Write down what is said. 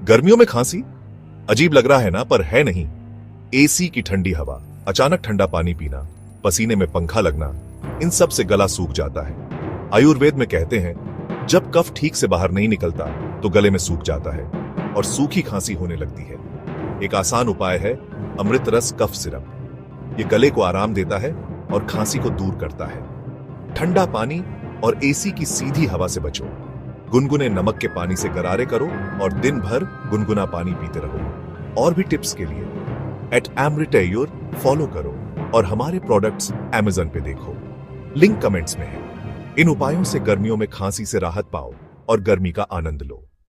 गर्मियों में खांसी अजीब लग रहा है ना, पर है नहीं। एसी की ठंडी हवा, अचानक ठंडा पानी पीना, पसीने में पंखा लगना, इन सब से गला सूख जाता है। आयुर्वेद में कहते हैं जब कफ ठीक से बाहर नहीं निकलता तो गले में सूख जाता है और सूखी खांसी होने लगती है। एक आसान उपाय है अमृत रस कफ सिरप। ये गले को आराम देता है और खांसी को दूर करता है। ठंडा पानी और एसी की सीधी हवा से बचो। गुनगुने नमक के पानी से गरारे करो और दिन भर गुनगुना पानी पीते रहो। और भी टिप्स के लिए @amritayur फॉलो करो और हमारे प्रोडक्ट्स Amazon पे देखो, लिंक कमेंट्स में है। इन उपायों से गर्मियों में खांसी से राहत पाओ और गर्मी का आनंद लो।